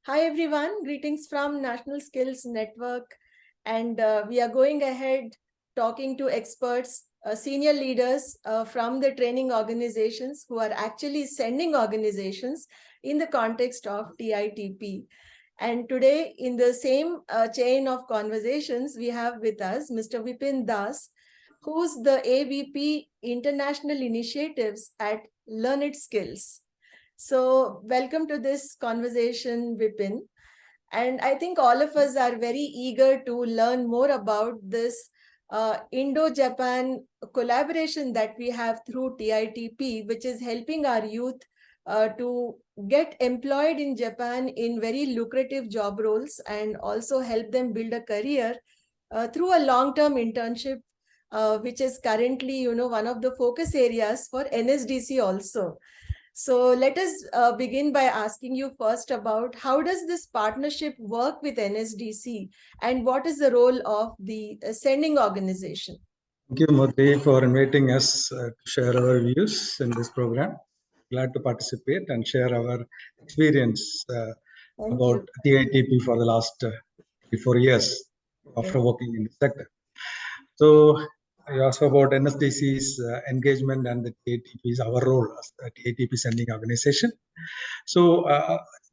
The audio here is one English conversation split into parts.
Hi everyone, greetings from National Skills Network, and we are going ahead talking to experts, senior leaders from the training organizations who are actually sending organizations in the context of TITP. And today in the same chain of conversations, we have with us Mr. Vipindas Das, who's the AVP International Initiatives at Learnet Skills. So welcome to this conversation, Vipin. And I think all of us are very eager to learn more about this Indo-Japan collaboration that we have through TITP, which is helping our youth to get employed in Japan in very lucrative job roles and also help them build a career through a long-term internship, which is currently, one of the focus areas for NSDC also. So let us begin by asking you first about how does this partnership work with NSDC and what is the role of the sending organization? Thank you, Murthy, for inviting us to share our views in this program. Glad to participate and share our experience about TITP for the last 3-4 years after working in the sector. So you asked about NSDC's engagement and the TITP's our role as the TITP sending organization. So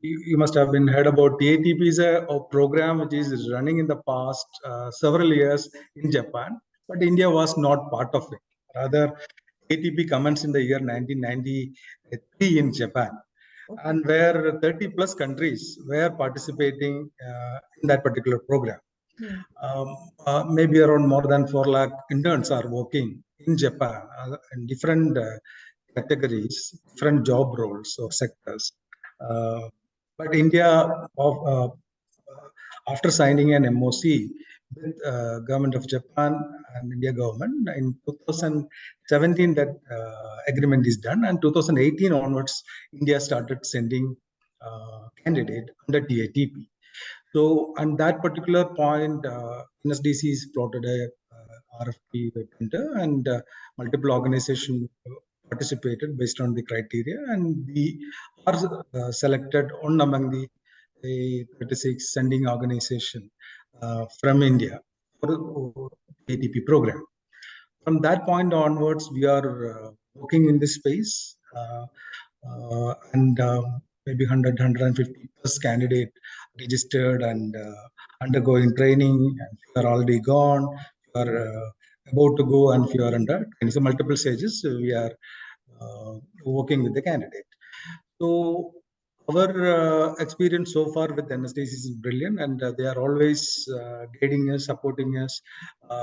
you must have been heard about TITP is a program which is running in the past several years in Japan, but India was not part of it. Rather, TITP commenced in the year 1993 in Japan, and where 30 plus countries were participating in that particular program. Maybe around more than 4 lakh interns are working in Japan in different categories, different job roles or sectors. But India, after signing an MOC with government of Japan and India government in 2017, that agreement is done, and 2018 onwards, India started sending candidate under TITP. So, on that particular point, NSDC has plotted a RFP tender, and multiple organizations participated based on the criteria, and we are selected on among the 36 sending organization from India for the ATP program. From that point onwards, we are working in this space, and maybe 100, 150 plus candidate registered and undergoing training, and if you are already gone, you are about to go, and if you are under training. So multiple stages, we are working with the candidate. So our experience so far with NSDC is brilliant, and they are always guiding us, supporting us,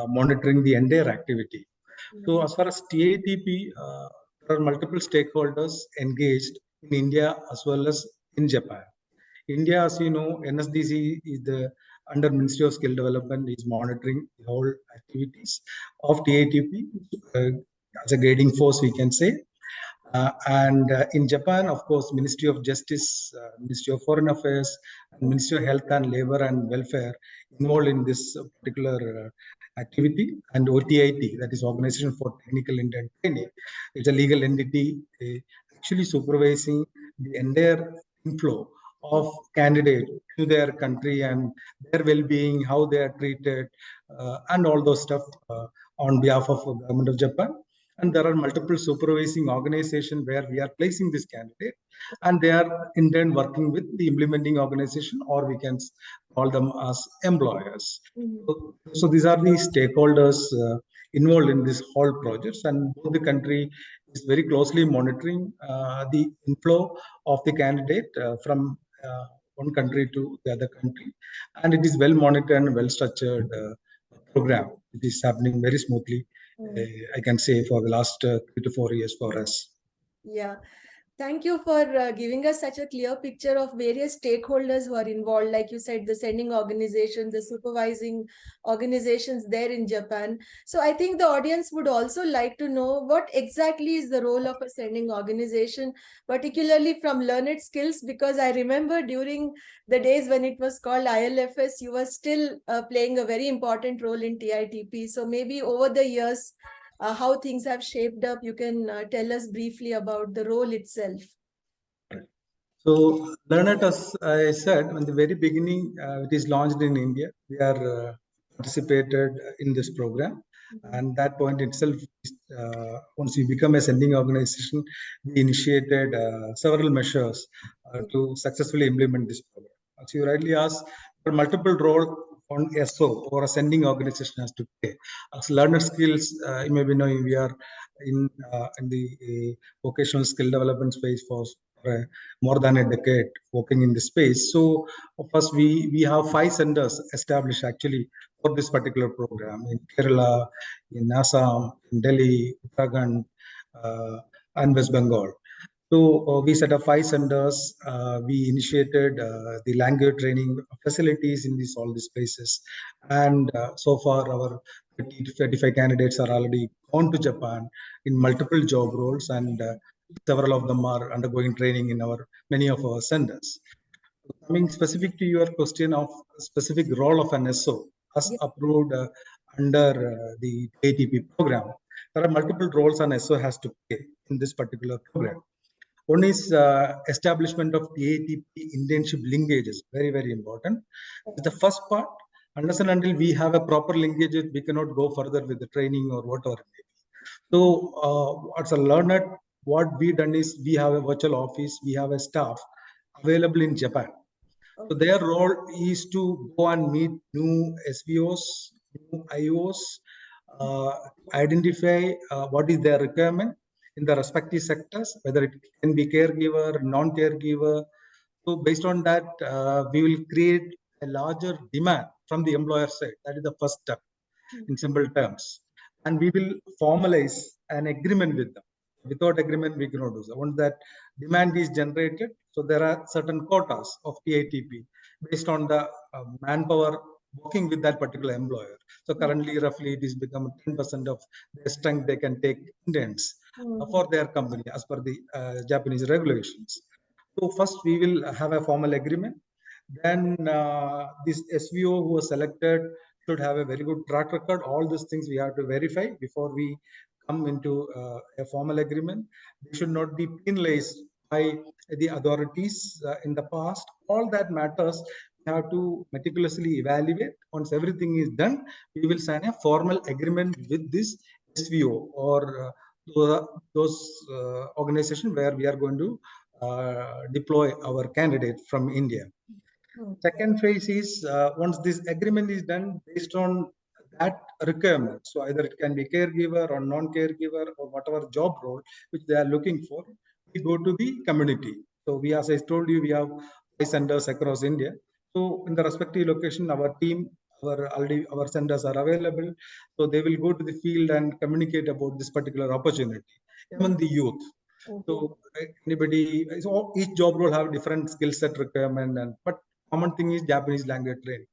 monitoring the entire activity. So as far as TITP, there are multiple stakeholders engaged in India as well as in Japan. India, as you know, NSDC is the under Ministry of Skill Development is monitoring the whole activities of TITP as a guiding force, we can say. And in Japan, of course, Ministry of Justice, Ministry of Foreign Affairs, and Ministry of Health and Labor and Welfare involved in this particular activity. And OTIT, that is Organization for Technical Intern Training, is a legal entity actually supervising the entire inflow of candidates to their country and their well-being, how they are treated, and all those stuff on behalf of the government of Japan. And there are multiple supervising organizations where we are placing this candidate, and they are in turn working with the implementing organization, or we can call them as employers. So these are the stakeholders involved in this whole project, and both the country is very closely monitoring the inflow of the candidate from one country to the other country, and it is well monitored and well structured program. It is happening very smoothly. I can say for the last 3 to 4 years for us. Yeah. Thank you for giving us such a clear picture of various stakeholders who are involved, like you said, the sending organizations, the supervising organizations there in Japan. So I think the audience would also like to know what exactly is the role of a sending organization, particularly from Learnet Skills, because I remember during the days when it was called ILFS, you were still playing a very important role in TITP. So maybe over the years, how things have shaped up. You can tell us briefly about the role itself. So Learnet, as I said, in the very beginning, it is launched in India. We are participated in this program. And that point itself, once we become a sending organization, we initiated several measures to successfully implement this program. As you rightly asked, there are multiple roles on SO or a sending organization has to play. As Learner Skills, you may be knowing, we are in the vocational skill development space for more than a decade working in this space. So first we have 5 centers established actually for this particular program in Kerala, in Assam, in Delhi, Uttarakhand, and West Bengal. So we set up 5 centers. We initiated the language training facilities in all these places, and so far our 30 to 35 candidates are already gone to Japan in multiple job roles, and several of them are undergoing training in many of our centers. Coming specific to your question of specific role of an SO, as approved under the TITP program, there are multiple roles an SO has to play in this particular program. One is establishment of TITP internship linkages, very, very important. The first part, unless and until we have a proper linkage, we cannot go further with the training or whatever. So as a learner, what we done is we have a virtual office, we have a staff available in Japan. So their role is to go and meet new SVOs, new IOs, identify what is their requirement in the respective sectors, whether it can be caregiver, non-caregiver. So based on that, we will create a larger demand from the employer side. That is the first step in simple terms. And we will formalize an agreement with them. Without agreement, we cannot do so. Once that demand is generated, so there are certain quotas of TITP based on the manpower working with that particular employer. So currently, roughly, it is become 10% of their strength they can take interns for their company as per the Japanese regulations. So first, we will have a formal agreement. Then this SVO who was selected should have a very good track record. All these things we have to verify before we come into a formal agreement. They should not be penalized by the authorities in the past. All that matters. We have to meticulously evaluate. Once everything is done, we will sign a formal agreement with this SVO or those organizations where we are going to deploy our candidate from India. Second phase is once this agreement is done based on that requirement. So either it can be caregiver or non-caregiver or whatever job role which they are looking for, we go to the community. So we, as I told you, we have 5 centers across India. So in the respective location, our team, our centers are available. So they will go to the field and communicate about this particular opportunity among the youth. So anybody, so each job role have different skill set requirement, but common thing is Japanese language training.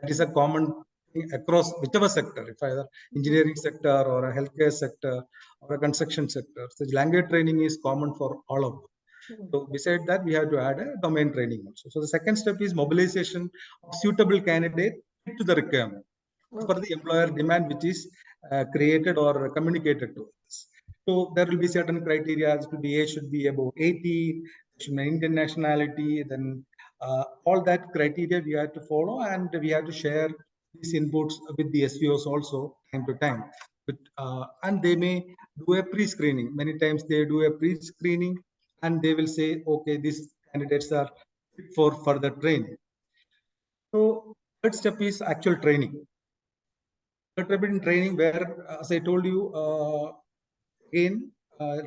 That is a common thing across whichever sector, if either engineering sector or a healthcare sector or a construction sector. So language training is common for all of them. So beside that, we have to add a domain training also. So the second step is mobilization of suitable candidate to the requirement for the employer demand, which is created or communicated to us. So there will be certain criteria. The age should be above 18, should be Indian nationality, then all that criteria we have to follow, and we have to share these inputs with the SVOs also time to time. But, and they may do a pre-screening. Many times they do a pre-screening and they will say, okay, these candidates are fit for further training. So third step is actual training. Third training where, as I told you, again,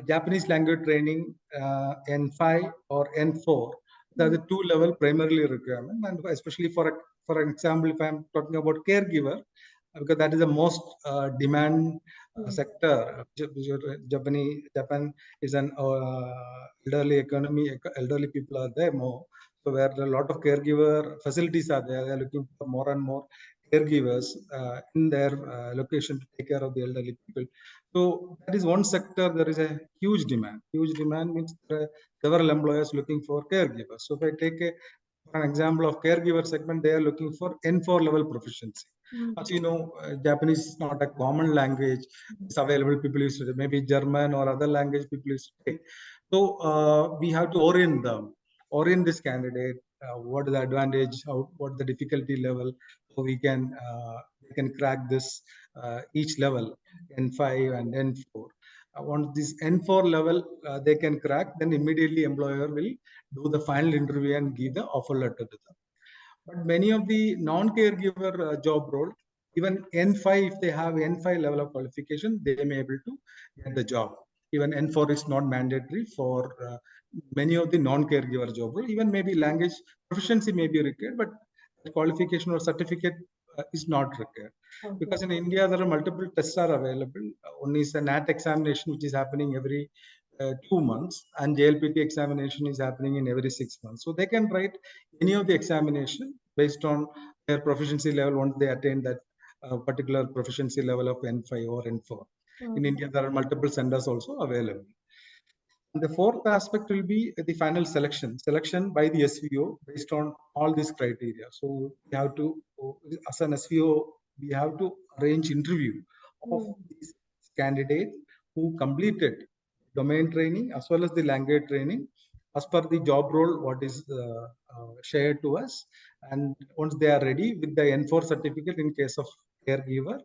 Japanese language training, N5 or N4, they are the 2-level primarily requirement, and especially for example, if I'm talking about caregiver, because that is the most demand sector. Japan is an elderly economy. Elderly people are there more, so where a lot of caregiver facilities are there. They are looking for more and more caregivers in their location to take care of the elderly people. So that is one sector. There is a huge demand. Huge demand means there are several employers looking for caregivers. So if I take for an example of caregiver segment, they are looking for N4 level proficiency. As you know, Japanese is not a common language. It's available. People use it. Maybe German or other language people use it. So we have to orient them orient this candidate, what is the advantage, what the difficulty level, so we can crack this each level, N5 and N4. Once this N4 level they can crack, then immediately employer will do the final interview and give the offer letter to them. But many of the non-caregiver job role, even N5, if they have N5 level of qualification, they may be able to get the job. Even N4 is not mandatory for many of the non-caregiver job role. Even maybe language proficiency may be required, but qualification or certificate is not required. Okay. Because in India, there are multiple tests are available. One is the NAT examination, which is happening every 2 months, and JLPT examination is happening in every 6 months. So they can write any of the examination based on their proficiency level once they attain that particular proficiency level of N5 or N4. In India, there are multiple centers also available. And the fourth aspect will be the final selection by the SVO based on all these criteria. So we have to, as an SVO, we have to arrange interview of these candidates who completed domain training as well as the language training as per the job role what is shared to us. And once they are ready with the N4 certificate in case of caregiver,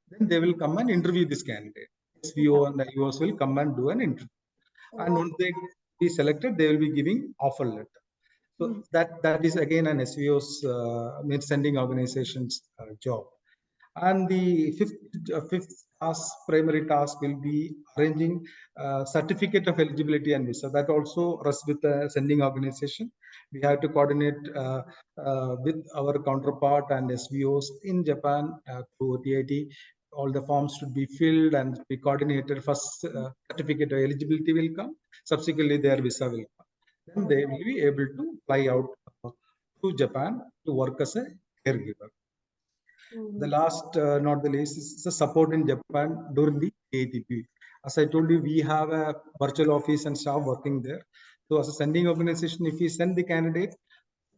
then they will come and interview this candidate. SVO and the IOs will come and do an interview. And once they be selected, they will be giving offer letter. So that is again an SVO's sending organization's job. And the fifth task, primary task, will be arranging certificate of eligibility and visa. That also rests with the sending organization. We have to coordinate with our counterpart and SVOs in Japan through TIT. All the forms should be filled and be coordinated. First, certificate of eligibility will come. Subsequently, their visa will come. Then they will be able to fly out to Japan to work as a caregiver. The last, not the least, is the support in Japan during the TITP. As I told you, we have a virtual office and staff working there. So as a sending organization, if we send the candidate,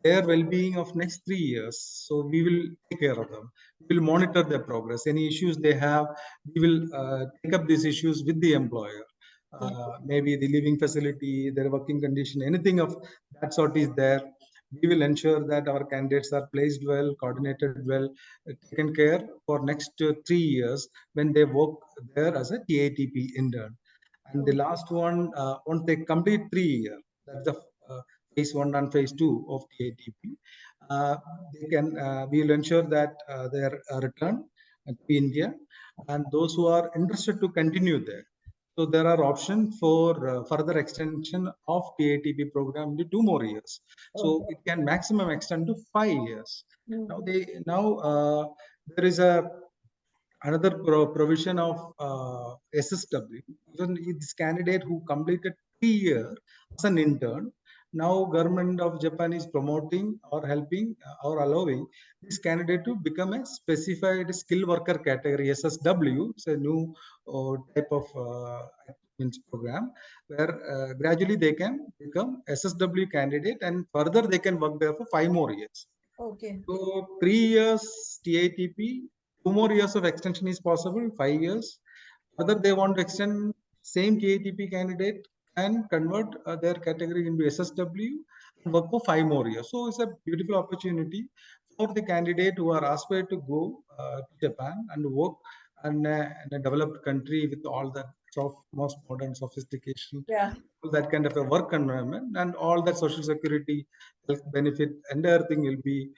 their well-being of next 3 years, so we will take care of them. We will monitor their progress. Any issues they have, we will take up these issues with the employer. Maybe the living facility, their working condition, anything of that sort is there. We will ensure that our candidates are placed well, coordinated well, taken care for next 3 years when they work there as a TITP intern. And the last one, once they complete 3 years, that's the phase 1 and phase 2 of TITP, we will ensure that they are returned to India, and those who are interested to continue there. So there are options for further extension of TITP program to 2 more years. So it can maximum extend to 5 years. Now there is another provision of SSW. Even this candidate who completed 3 years as an intern, now government of Japan is promoting or helping or allowing this candidate to become a specified skill worker category, SSW. It's a new type of program where gradually they can become SSW candidate, and further they can work there for 5 more years. Okay. So 3 years TITP, 2 more years of extension is possible, 5 years. Whether they want to extend, same TITP candidate can convert their category into SSW and work for 5 more years. So it's a beautiful opportunity for the candidate who are aspired to go to Japan and work in a developed country with all that most modern sophistication. Yeah. That kind of a work environment, and all that social security, health benefit, and everything will be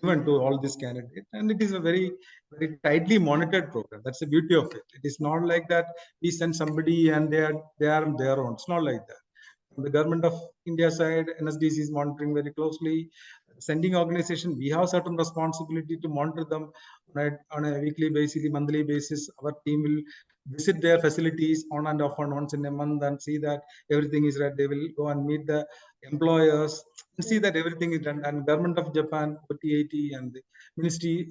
given to all these candidates. And it is a very, very tightly monitored program. That's the beauty of it. It is not like that we send somebody and they are on their own. It's not like that. From the government of India side, NSDC is monitoring very closely. Sending organization, we have certain responsibility to monitor them on a weekly basis, monthly basis. Our team will visit their facilities on and off and once in a month and see that everything is right. They will go and meet the employers and see that everything is done. And government of Japan, TIT and the ministry,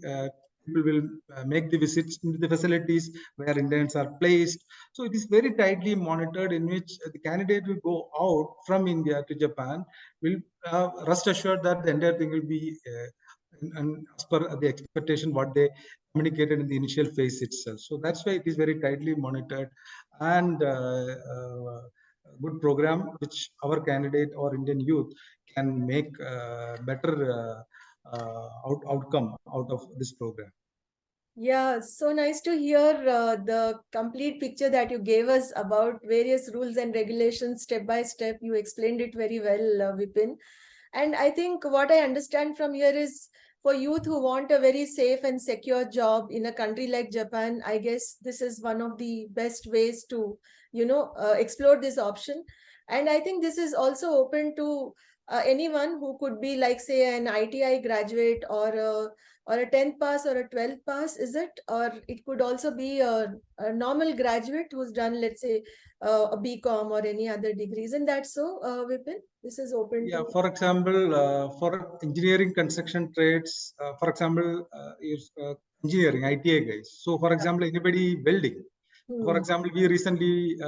people will make the visits into the facilities where interns are placed. So it is very tightly monitored, in which the candidate will go out from India to Japan, will rest assured that the entire thing will be and as per the expectation what they communicated in the initial phase itself. So that's why it is very tightly monitored, and good program which our candidate or Indian youth can make better outcome out of this program. Yeah, so nice to hear the complete picture that you gave us about various rules and regulations step by step. You explained it very well, Vipin. And I think what I understand from here is for youth who want a very safe and secure job in a country like Japan, I guess this is one of the best ways to, explore this option. And I think this is also open to anyone who could be like, say, an ITI graduate or a 10th pass or a 12th pass, is it? Or it could also be a normal graduate who's done, let's say, a BCom or any other degree. Isn't that so, Vipin? This is open Yeah, to. for example, for engineering construction trades, for example, is engineering ITA guys. So, for example, anybody building. For Hmm. example, we recently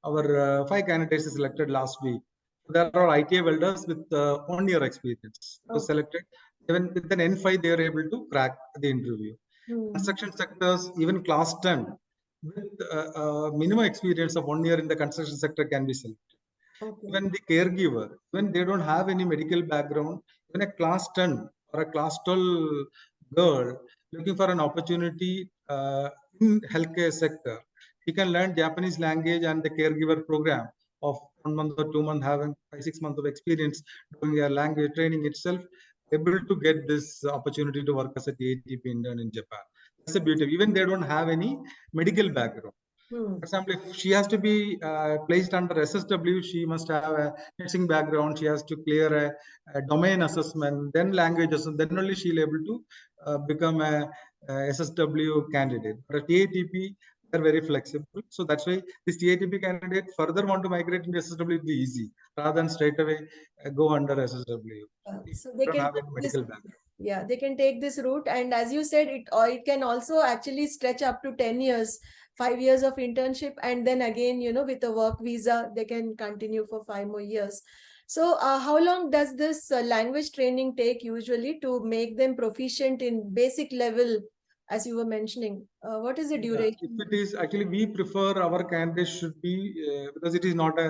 our 5 candidates selected last week. There are ITA welders with 1 year experience. Was Okay. selected. Even with an N5, they are able to crack the interview. Hmm. Construction sectors, even class 10, with minimum experience of 1 year in the construction sector can be selected. Okay. Even the caregiver, when they don't have any medical background, even a class 10 or a class 12 girl looking for an opportunity in healthcare sector, he can learn Japanese language and the caregiver program of 1 month or 2 months, having 5 6 months of experience doing a language training itself, able to get this opportunity to work as a TITP intern in Japan. That's the beauty. Even they don't have any medical background. Hmm. For example, if she has to be placed under SSW, she must have a nursing background. She has to clear a domain assessment, then languages, and then only she'll able to become a SSW candidate. But a TATP, they're very flexible. So that's why this TATP candidate further want to migrate into SSW will be easy rather than straight away go under SSW. If So you they don't can have take any this, medical background. yeah, they can take this route, and as you said, it can also actually stretch up to 10 years, 5 years of internship, and then again, with a work visa, they can continue for 5 more years. So, how long does this language training take usually to make them proficient in basic level, as you were mentioning? What is the Yeah, if duration? it is actually, we prefer our candidates should be because it is not a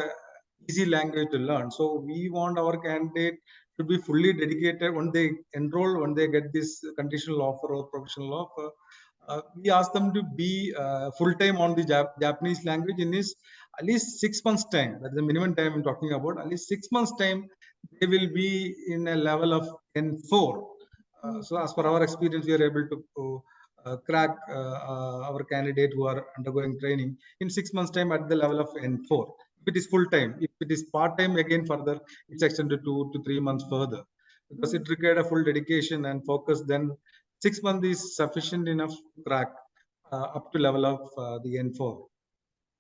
easy language to learn. So we want our candidate to be fully dedicated when they enroll, when they get this conditional offer or professional offer. We ask them to be full time on the Japanese language in this at least 6 months time. That's the minimum time I'm talking about. At least 6 months time, they will be in a level of N4. Hmm. So as per our experience, we are able to crack our candidate who are undergoing training in 6 months time at the level of N4. If it is full time, if it is part time, again further it's extended 2 to 3 months further because Hmm. it required a full dedication and focus. Then 6 months is sufficient enough to crack up to level of the N4.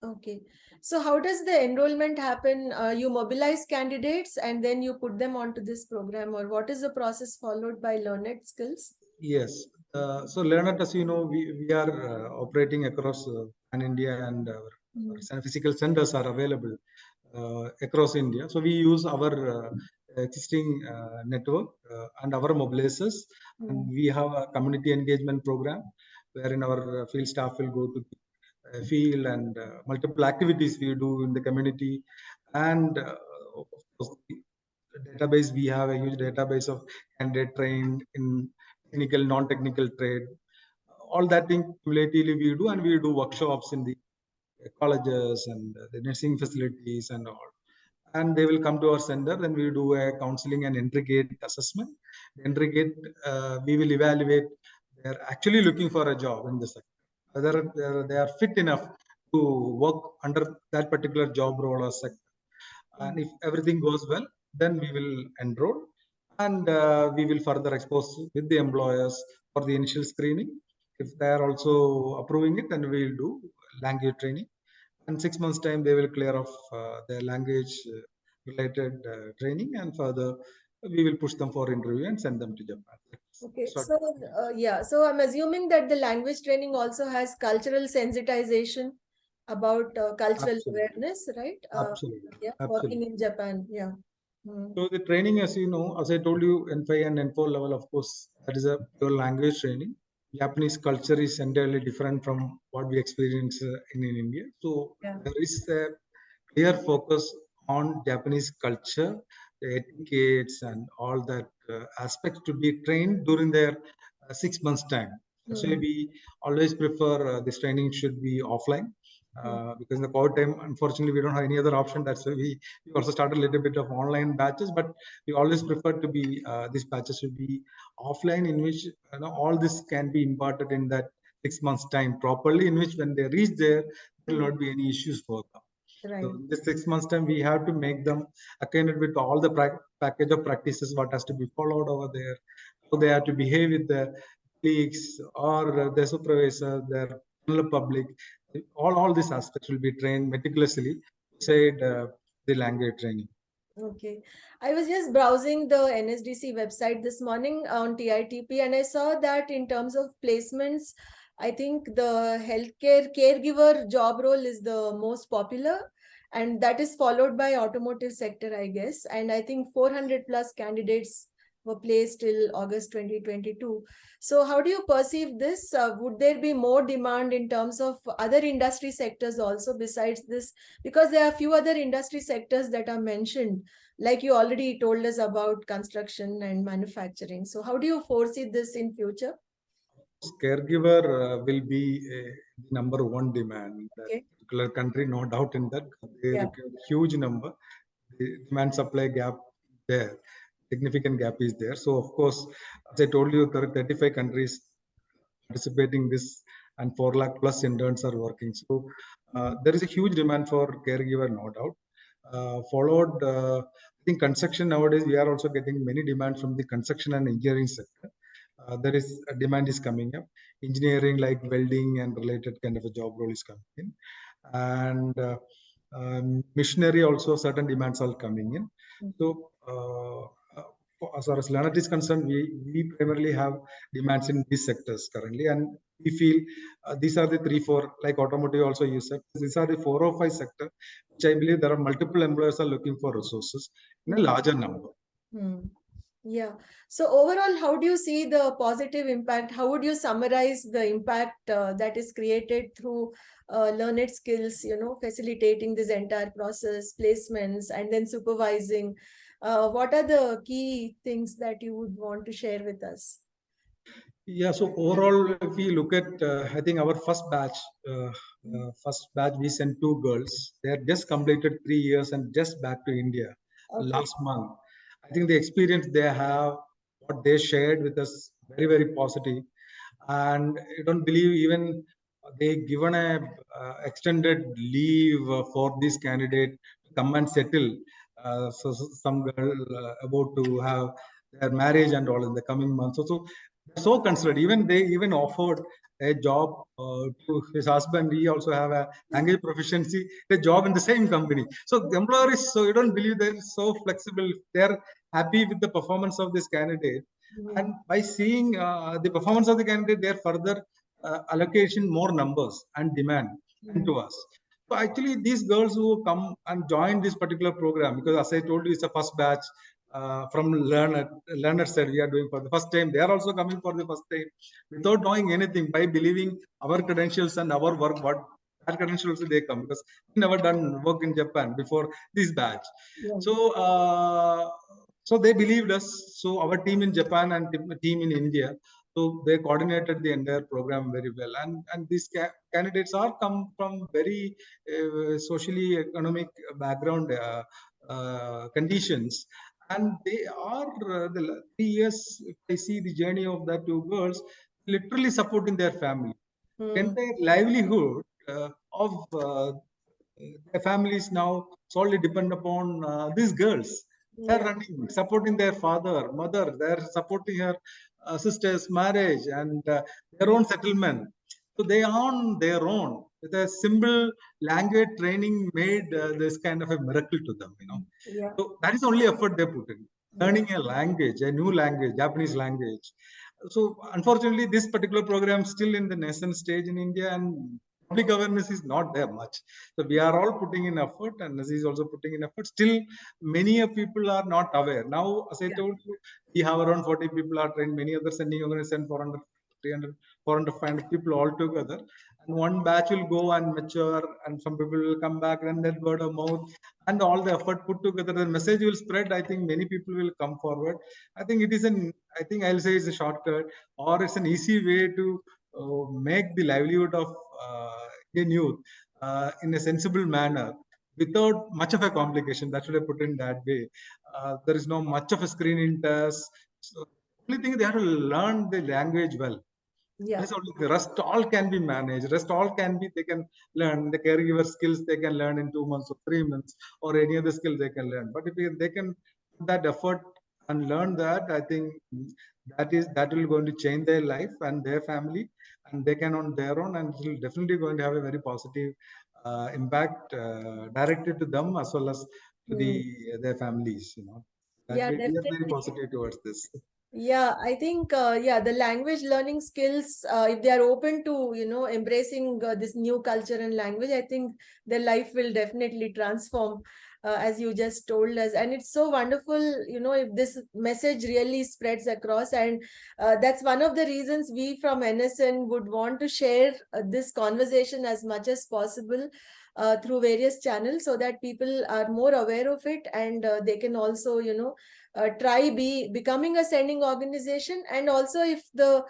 Okay. So how does the enrollment happen? You mobilize candidates and then you put them onto this program, or what is the process followed by Learnet Skills? Yes. So Learnet, as you know, we are operating across pan India, and Mm. our physical centers are available across India. So we use our existing network and our mobilizers, and Mm. we have a community engagement program wherein our field staff will go to the field, and multiple activities we do in the community. And of course, the database, we have a huge database of candidate trained in technical, non-technical trade. All that thing cumulatively we do, and we do workshops in the colleges and the nursing facilities and all. And they will come to our center, then we do a counseling and entry gate assessment. The entry gate, we will evaluate they're actually looking for a job in the sector, whether they are fit enough to work under that particular job role or sector. And if everything goes well, then we will enroll, and we will further expose with the employers for the initial screening. If they are also approving it, then we will do language training. And 6 months time, they will clear off their language related training, and further we will push them for interview and send them to Japan. Okay, That's what so yeah, so I'm assuming that the language training also has cultural sensitization about cultural absolutely, awareness, right? absolutely, Yeah, working absolutely. in Japan. Yeah. Mm. So the training, as you know, as I told you, N5 and N4 level, of course, that is a pure language training. Japanese culture is entirely different from what we experience in India. So Yeah. there is a clear focus on Japanese culture. etiquettes and all that aspects to be trained during their 6 months time. That's why we always prefer this training should be offline. Because in the COVID time, unfortunately, we don't have any other option. That's why we also started a little bit of online batches, but we always prefer to be these batches should be offline, in which all this can be imparted in that 6 months time properly, in which when they reach there will not be any issues for them. Right. So in this 6 months time, we have to make them acquainted with all the package of practices, what has to be followed over there, how they have to behave with the colleagues or the supervisor, their public. All these aspects will be trained meticulously beside the language training. Okay. I was just browsing the NSDC website this morning on TITP, and I saw that in terms of placements, I think the healthcare caregiver job role is the most popular, and that is followed by automotive sector, I guess. And I think 400 plus candidates were placed till August 2022. So how do you perceive this? Would there be more demand in terms of other industry sectors also besides this? Because there are a few other industry sectors that are mentioned, like you already told us about construction and manufacturing. So how do you foresee this in future? Caregiver will be the number one demand in that particular country, no doubt in that. They require huge number. The demand supply gap there, significant gap is there. So of course, as I told you, there are 35 countries participating this, and 4 lakh plus interns are working. So there is a huge demand for caregiver, no doubt. Followed, I think construction nowadays, we are also getting many demands from the construction and engineering sector. There is a demand is coming up. Engineering like welding and related kind of a job role is coming in. And missionary also, certain demands are coming in. So as far as Learnet is concerned, we primarily have demands in these sectors currently, and we feel these are the 3-4, like automotive also you said, these are the 4 or 5 sector, which I believe there are multiple employers are looking for resources in a larger number. Yeah. So overall, how do you see the positive impact? How would you summarize the impact that is created through Learnet Skills, facilitating this entire process, placements, and then supervising? What are the key things that you would want to share with us? Yeah, so overall, if we look at, I think our first batch, we sent 2 girls. They had just completed 3 years and just back to India last month. I think the experience they have, what they shared with us, very, very positive. And I don't believe even they given a extended leave for this candidate to come and settle. So some girl about to have their marriage and all in the coming months. So considered. Even they even offered a job to his husband. He also have a language proficiency, a job in the same company. So the employer is, so you don't believe they're so flexible. They're happy with the performance of this candidate. And by seeing the performance of the candidate, they're further allocation more numbers and demand into us. So actually, these girls who come and join this particular program, because as I told you, it's a first batch from Learnet said we are doing for the first time. They are also coming for the first time without knowing anything, by believing our credentials and our work, what our credentials they come, because we never done work in Japan before this batch. So they believed us. So our team in Japan and team in India, so they coordinated the entire program very well. And these candidates are come from very socially economic background conditions. And they are the 3 years, if I see the journey of the 2 girls, literally supporting their family. Entire livelihood of their families now solely depend upon these girls. They're running, supporting their father, mother, they're supporting her sister's marriage and their own settlement. So they on their own. With a simple language training made this kind of a miracle to them, So that is the only effort they put in. Learning a language, a new language, Japanese language. So unfortunately, this particular program still in the nascent stage in India, and public awareness is not there much. So we are all putting in effort, and Nazi is also putting in effort. Still, many of people are not aware. Now, as I told you, we have around 40 people are trained. Many others sending organizations 400 300, 400, 500 people all together. And one batch will go and mature, and some people will come back, and then word of mouth, and all the effort put together, the message will spread. I think many people will come forward. I think it is I think I'll say it's a shortcut, or it's an easy way to make the livelihood of Indian youth in a sensible manner, without much of a complication. That should I put in that way. There is no much of a screening test. So only thing, they have to learn the language well. Yeah. The rest all can be managed. Rest all can be, they can learn. The caregiver skills they can learn in 2 months or 3 months, or any other skill they can learn. But if they can put that effort and learn that, I think that will going to change their life and their family, and they can on their own, and it will definitely going to have a very positive impact directed to them as well as to their families. That Yeah, we are very definitely. positive towards this. Yeah, I think, the language learning skills, if they are open to, embracing this new culture and language, I think their life will definitely transform, as you just told us. And it's so wonderful, if this message really spreads across. And that's one of the reasons we from NSN would want to share this conversation as much as possible through various channels, so that people are more aware of it, and they can also, try becoming a sending organization. And also, if the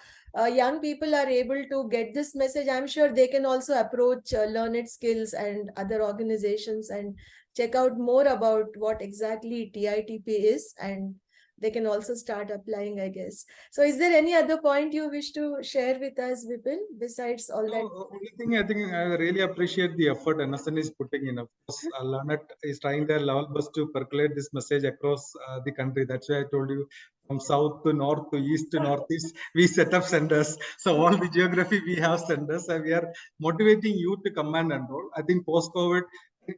young people are able to get this message, I'm sure they can also approach Learnet Skills and other organizations and check out more about what exactly TITP is, and they can also start applying, I guess. So is there any other point you wish to share with us, Vipin, besides all that? Only thing, I think I really appreciate the effort NSN is putting in. Of course, Learnet is trying their level best to percolate this message across the country. That's why I told you, from south to north to east to northeast, we set up centers. So all the geography we have centers, and we are motivating youth to come and enroll. I think post-COVID,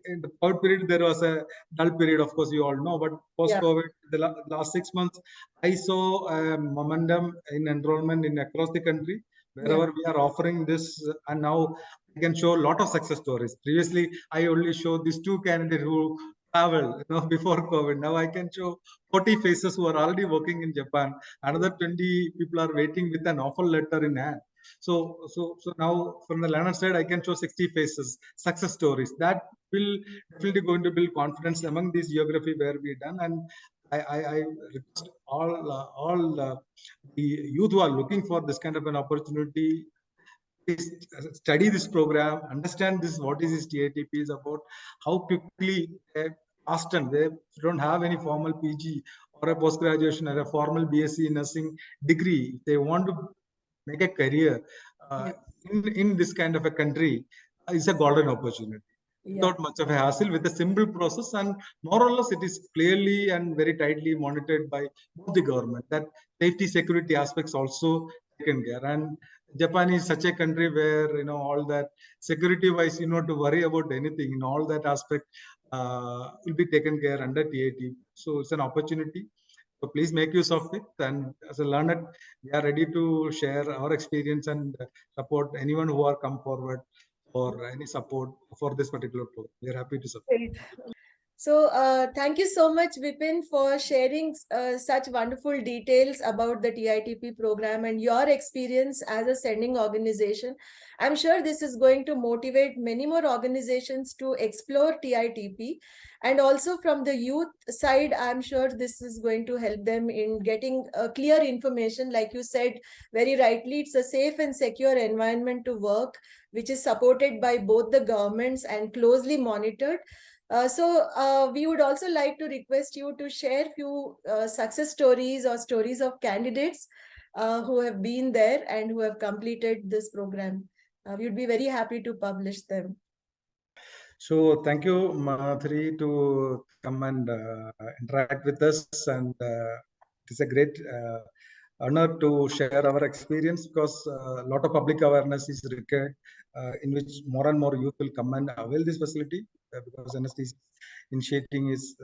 in the COVID period, there was a dull period, of course, you all know. But post-COVID, the last 6 months, I saw momentum in enrollment in across the country. Wherever we are offering this, and now I can show a lot of success stories. Previously, I only showed these 2 candidates who traveled, before COVID. Now I can show 40 faces who are already working in Japan. Another 20 people are waiting with an offer letter in hand. So now from the learner side, I can show 60 faces, success stories. That will definitely going to build confidence among this geography where we done. And I request all the youth who are looking for this kind of an opportunity, please study this program, understand this, what is this TITP is about, how quickly they don't have any formal PG or a post-graduation or a formal BSc nursing degree. They want to make a career in this kind of a country, is a golden opportunity. Without much of a hassle, with a simple process, and more or less it is clearly and very tightly monitored by both the government. That safety security aspects also taken care. And Japan is such a country where all that security wise, to worry about anything in all that aspect will be taken care under TIT. So it's an opportunity. So please make use of it. And as a learner, we are ready to share our experience and support anyone who are come forward for any support for this particular program. We are happy to support. Great. So thank you so much, Vipin, for sharing such wonderful details about the TITP program and your experience as a sending organization. I'm sure this is going to motivate many more organizations to explore TITP. And also from the youth side, I'm sure this is going to help them in getting clear information. Like you said very rightly, it's a safe and secure environment to work, which is supported by both the governments and closely monitored. So we would also like to request you to share few success stories or stories of candidates who have been there and who have completed this program. We would be very happy to publish them. So thank you, Madhuri, to come and interact with us. And it is a great honor to share our experience, because a lot of public awareness is required, in which more and more youth will come and avail this facility, because NSDC initiating is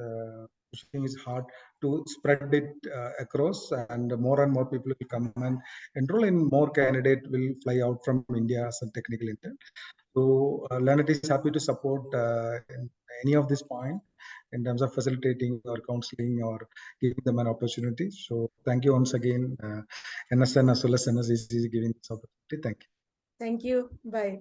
pushing is hard to spread it across, and more people will come and enroll in. More candidate will fly out from India as a technical intern. So Learnet is happy to support in any of this point. in terms of facilitating or counseling or giving them an opportunity. So thank you once again, NSN as well as NSDC giving this opportunity. Thank you. Thank you. Bye.